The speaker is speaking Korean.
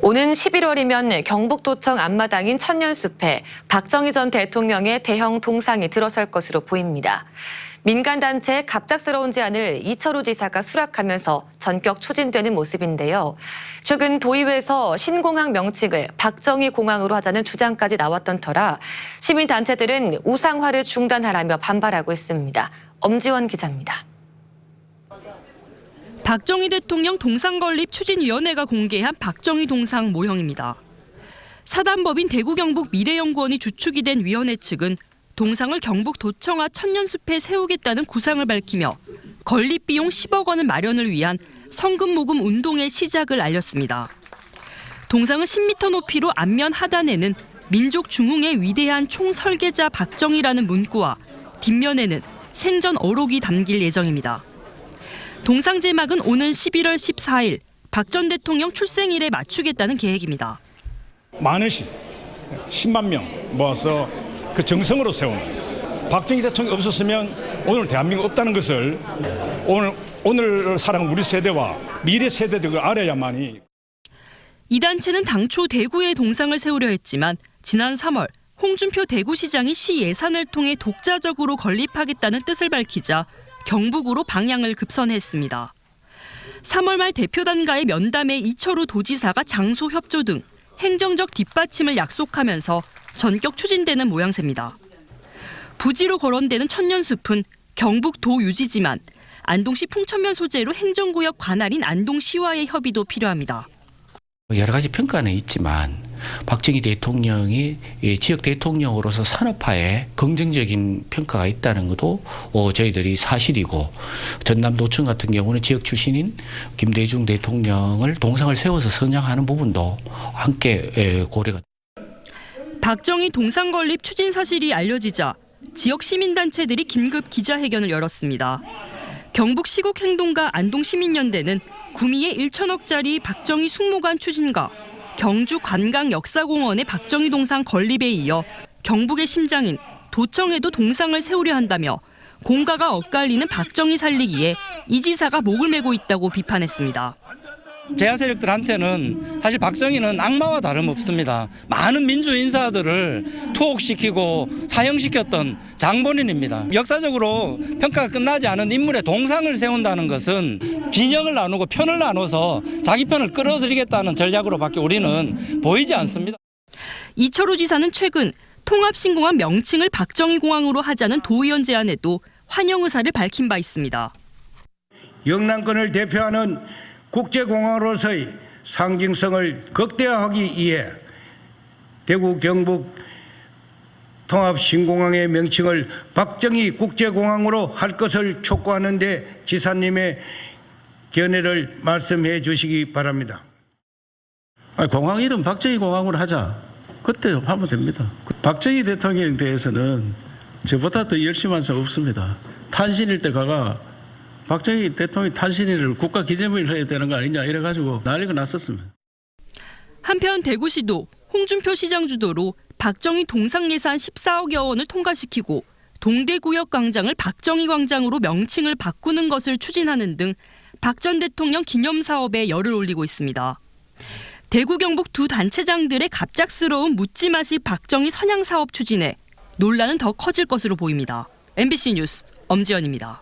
오는 11월이면 경북도청 앞마당인 천년숲에 박정희 전 대통령의 대형 동상이 들어설 것으로 보입니다. 민간단체의 갑작스러운 제안을 이철우 지사가 수락하면서 전격 추진되는 모습인데요. 최근 도의회에서 신공항 명칭을 박정희 공항으로 하자는 주장까지 나왔던 터라 시민단체들은 우상화를 중단하라며 반발하고 있습니다. 엄지원 기자입니다. 박정희 대통령 동상 건립 추진위원회가 공개한 박정희 동상 모형입니다. 사단법인 대구 경북 미래연구원이 주축이 된 위원회 측은 동상을 경북도청 앞 천년숲에 세우겠다는 구상을 밝히며 건립 비용 10억 원을 마련을 위한 성금 모금 운동의 시작을 알렸습니다. 동상은 10m 높이로 앞면 하단에는 민족 중흥의 위대한 총설계자 박정희라는 문구와 뒷면에는 생전 어록이 담길 예정입니다. 동상 제막은 오는 11월 14일 박 전 대통령 출생일에 맞추겠다는 계획입니다. 많으신 10만 명 모아서 그 정성으로 세우는 박정희 대통령이 없었으면 오늘 대한민국 없다는 것을 오늘 살아가는 우리 세대와 미래 세대들이 알아야만이. 이 단체는 당초 대구에 동상을 세우려 했지만 지난 3월 홍준표 대구시장이 시 예산을 통해 독자적으로 건립하겠다는 뜻을 밝히자 경북으로 방향을 급선했습니다. 3월 말 대표단과의 면담에 이철우 도지사가 장소 협조 등 행정적 뒷받침을 약속하면서 전격 추진되는 모양새입니다. 부지로 거론되는 천년숲은 경북도 유지지만 안동시 풍천면 소재로 행정구역 관할인 안동시와의 협의도 필요합니다. 여러 가지 평가는 있지만 박정희 대통령이 지역 대통령으로서 산업화에 긍정적인 평가가 있다는 것도 저희들이 사실이고, 전남도청 같은 경우는 지역 출신인 김대중 대통령을 동상을 세워서 선양하는 부분도 함께 고려가. 박정희 동상 건립 추진 사실이 알려지자 지역 시민단체들이 긴급 기자회견을 열었습니다. 경북 시국행동가 안동시민연대는 구미의 1천억짜리 박정희 숙모관 추진과 경주 관광역사공원의 박정희 동상 건립에 이어 경북의 심장인 도청에도 동상을 세우려 한다며 공가가 엇갈리는 박정희 살리기에 이 지사가 목을 메고 있다고 비판했습니다. 제야 세력들한테는 사실 박정희는 악마와 다름없습니다. 많은 민주 인사들을 투옥시키고 사형시켰던 장본인입니다. 역사적으로 평가가 끝나지 않은 인물의 동상을 세운다는 것은 진영을 나누고 편을 나눠서 자기 편을 끌어들이겠다는 전략으로밖에 우리는 보이지 않습니다. 이철우 지사는 최근 통합신공항 명칭을 박정희 공항으로 하자는 도의원 제안에도 환영 의사를 밝힌 바 있습니다. 영남권을 대표하는 국제공항으로서의 상징성을 극대화하기 위해 대구 경북 통합신공항의 명칭을 박정희 국제공항으로 할 것을 촉구하는 데 지사님의 견해를 말씀해 주시기 바랍니다. 공항 이름 박정희 공항으로 하자. 그때 하면 됩니다. 박정희 대통령에 대해서는 저보다 더 열심한 사람 없습니다. 탄신일 때 가가 박정희 대통령 탄신일을 국가 기념일을 해야 되는 거 아니냐 이래가지고 난리가 났었습니다. 한편 대구시도 홍준표 시장 주도로 박정희 동상 예산 14억여 원을 통과시키고 동대구역 광장을 박정희 광장으로 명칭을 바꾸는 것을 추진하는 등 박 전 대통령 기념 사업에 열을 올리고 있습니다. 대구 경북 두 단체장들의 갑작스러운 묻지마식 박정희 선양 사업 추진에 논란은 더 커질 것으로 보입니다. MBC 뉴스 엄지연입니다.